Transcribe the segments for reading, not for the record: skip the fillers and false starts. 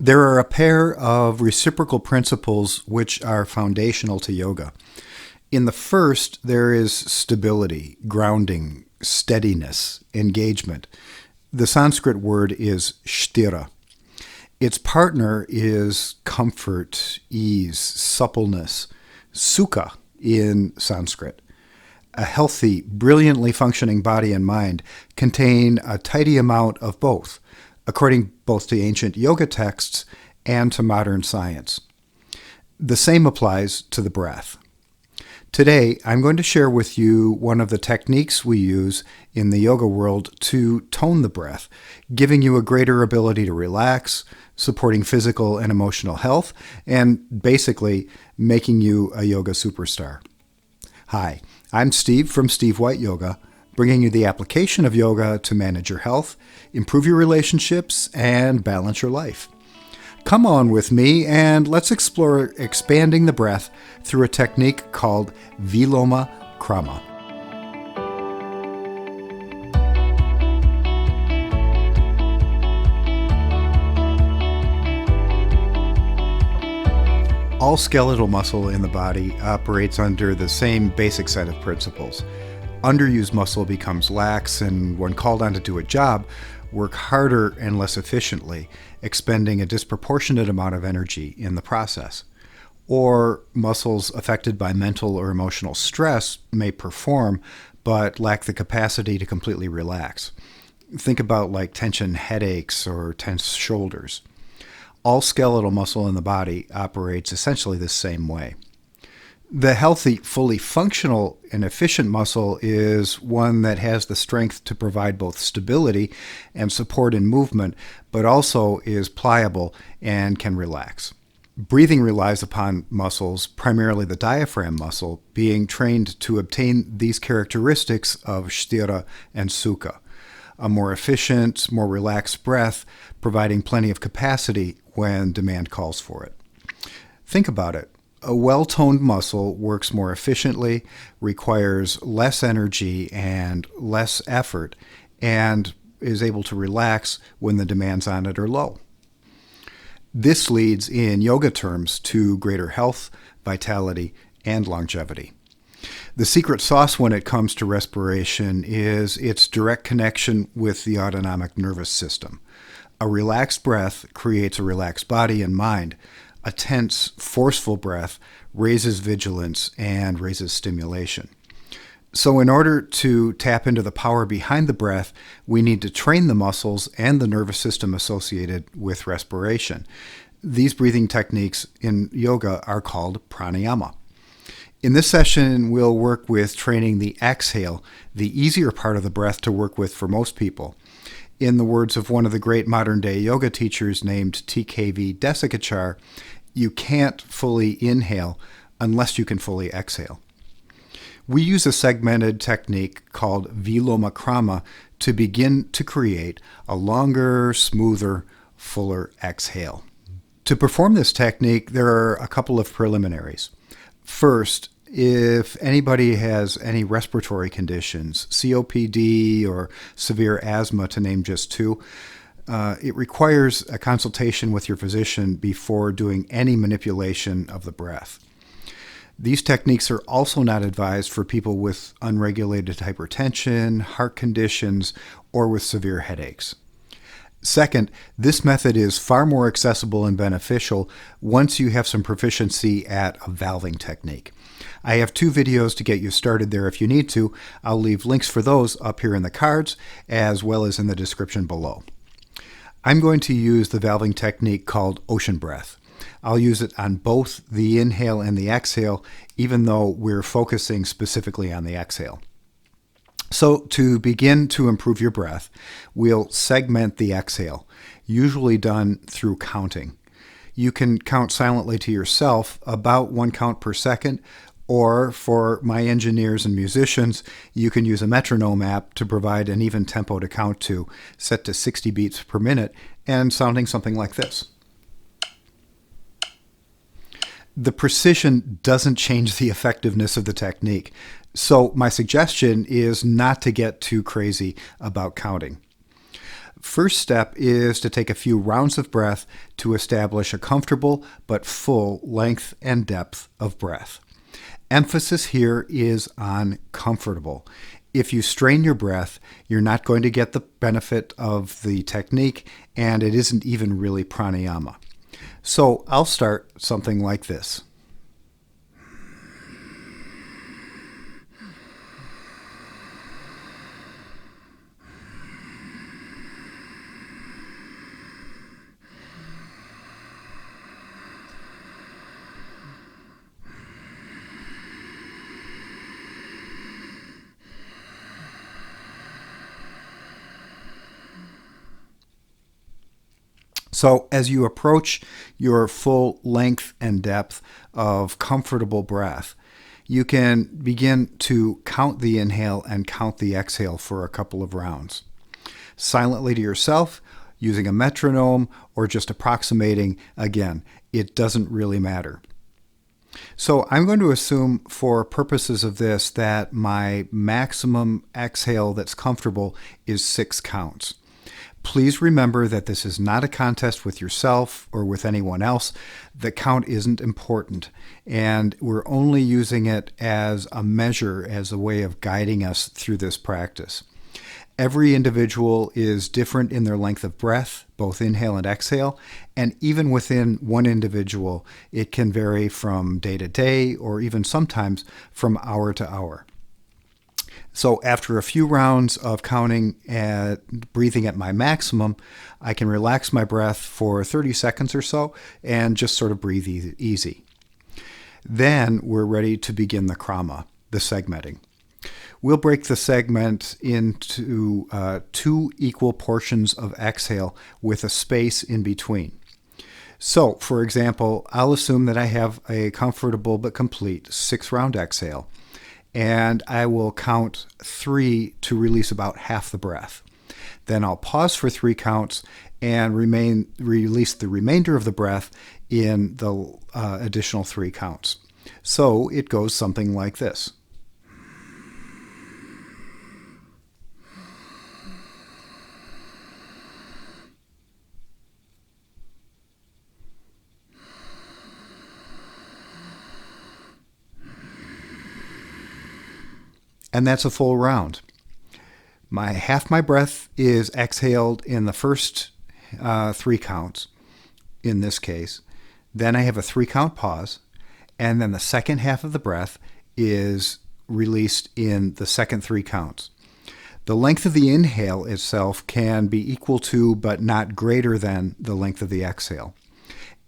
There are a pair of reciprocal principles which are foundational to yoga. In the first, there is stability, grounding, steadiness, engagement. The Sanskrit word is sthira. Its partner is comfort, ease, suppleness, sukha in Sanskrit. A healthy, brilliantly functioning body and mind contain a tidy amount of both, according both to ancient yoga texts and to modern science. The same applies to the breath. Today, I'm going to share with you one of the techniques we use in the yoga world to tone the breath, giving you a greater ability to relax, supporting physical and emotional health, and basically making you a yoga superstar. Hi, I'm Steve from Steve White Yoga, bringing you the application of yoga to manage your health, improve your relationships, and balance your life. Come on with me and let's explore expanding the breath through a technique called Viloma Krama. All skeletal muscle in the body operates under the same basic set of principles. Underused muscle becomes lax and, when called on to do a job, work harder and less efficiently, expending a disproportionate amount of energy in the process. Or muscles affected by mental or emotional stress may perform, but lack the capacity to completely relax. Think about like tension headaches or tense shoulders. All skeletal muscle in the body operates essentially the same way. The healthy, fully functional, and efficient muscle is one that has the strength to provide both stability and support in movement, but also is pliable and can relax. Breathing relies upon muscles, primarily the diaphragm muscle, being trained to obtain these characteristics of sthira and sukha. A more efficient, more relaxed breath, providing plenty of capacity when demand calls for it. Think about it. A well-toned muscle works more efficiently, requires less energy and less effort, and is able to relax when the demands on it are low. This leads, in yoga terms, to greater health, vitality, and longevity. The secret sauce when it comes to respiration is its direct connection with the autonomic nervous system. A relaxed breath creates a relaxed body and mind. A tense, forceful breath raises vigilance and raises stimulation. So in order to tap into the power behind the breath, we need to train the muscles and the nervous system associated with respiration. These breathing techniques in yoga are called pranayama. In this session, we'll work with training the exhale, the easier part of the breath to work with for most people. In the words of one of the great modern-day yoga teachers named T.K.V. Desikachar, you can't fully inhale unless you can fully exhale. We use a segmented technique called Viloma Krama to begin to create a longer, smoother, fuller exhale. To perform this technique, there are a couple of preliminaries. First, if anybody has any respiratory conditions, COPD or severe asthma to name just two, it requires a consultation with your physician before doing any manipulation of the breath. These techniques are also not advised for people with unregulated hypertension, heart conditions, or with severe headaches. Second, this method is far more accessible and beneficial once you have some proficiency at a valving technique. I have 2 videos to get you started there if you need to. I'll leave links for those up here in the cards as well as in the description below. I'm going to use the valving technique called ocean breath. I'll use it on both the inhale and the exhale, even though we're focusing specifically on the exhale. So to begin to improve your breath, we'll segment the exhale, usually done through counting. You can count silently to yourself about 1 count per second, or for my engineers and musicians, you can use a metronome app to provide an even tempo to count to, set to 60 beats per minute and sounding something like this. The precision doesn't change the effectiveness of the technique, so my suggestion is not to get too crazy about counting. First step is to take a few rounds of breath to establish a comfortable but full length and depth of breath. Emphasis here is on comfortable. If you strain your breath, you're not going to get the benefit of the technique, and it isn't even really pranayama. So I'll start something like this. So as you approach your full length and depth of comfortable breath, you can begin to count the inhale and count the exhale for a couple of rounds. Silently to yourself, using a metronome, or just approximating, again, it doesn't really matter. So I'm going to assume for purposes of this that my maximum exhale that's comfortable is 6 counts. Please remember that this is not a contest with yourself or with anyone else. The count isn't important, and we're only using it as a measure, as a way of guiding us through this practice. Every individual is different in their length of breath, both inhale and exhale, and even within one individual, it can vary from day to day or even sometimes from hour to hour. So after a few rounds of counting and breathing at my maximum, I can relax my breath for 30 seconds or so and just sort of breathe easy. Then we're ready to begin the krama, the segmenting. We'll break the segment into 2 equal portions of exhale with a space in between. So, for example, I'll assume that I have a comfortable but complete 6-round exhale, and I will count 3 to release about half the breath. Then I'll pause for 3 counts and release the remainder of the breath in the additional 3 counts. So it goes something like this. And that's a full round. Half my breath is exhaled in the first 3 counts, in this case. Then I have a 3-count pause, and then the second half of the breath is released in the second 3 counts. The length of the inhale itself can be equal to, but not greater than, the length of the exhale.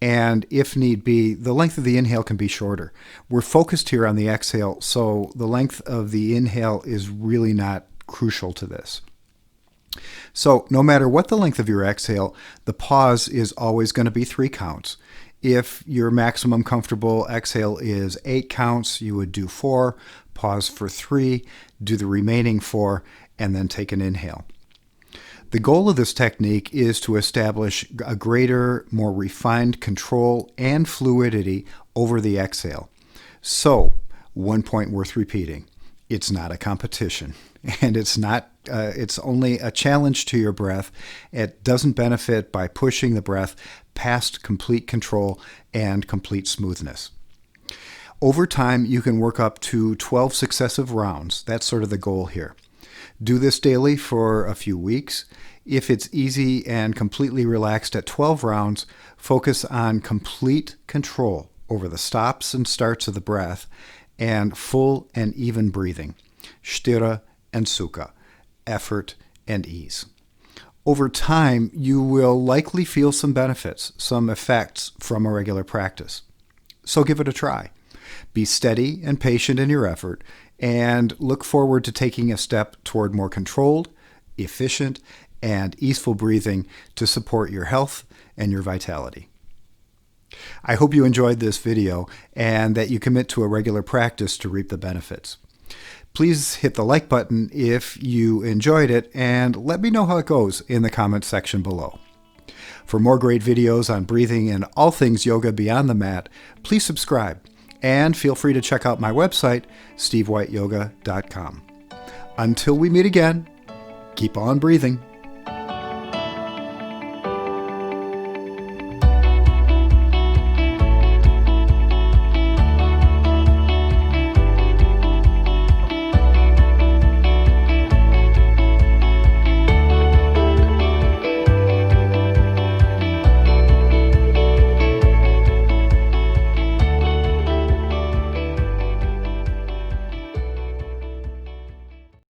And if need be, the length of the inhale can be shorter. We're focused here on the exhale, so the length of the inhale is really not crucial to this. So no matter what the length of your exhale, the pause is always going to be 3 counts. If your maximum comfortable exhale is 8 counts, you would do 4, pause for 3, do the remaining 4, and then take an inhale. The goal of this technique is to establish a greater, more refined control and fluidity over the exhale. So, one point worth repeating: it's not a competition, and it's only a challenge to your breath. It doesn't benefit by pushing the breath past complete control and complete smoothness. Over time, you can work up to 12 successive rounds. That's sort of the goal here. Do this daily for a few weeks. If it's easy and completely relaxed at 12 rounds, focus on complete control over the stops and starts of the breath and full and even breathing, sthira and sukha, effort and ease. Over time, you will likely feel some benefits, some effects from a regular practice. So give it a try. Be steady and patient in your effort, and look forward to taking a step toward more controlled, efficient, and easeful breathing to support your health and your vitality. I hope you enjoyed this video and that you commit to a regular practice to reap the benefits. Please hit the like button if you enjoyed it, and let me know how it goes in the comments section below. For more great videos on breathing and all things yoga beyond the mat, please subscribe. And feel free to check out my website, stevewhiteyoga.com. Until we meet again, keep on breathing.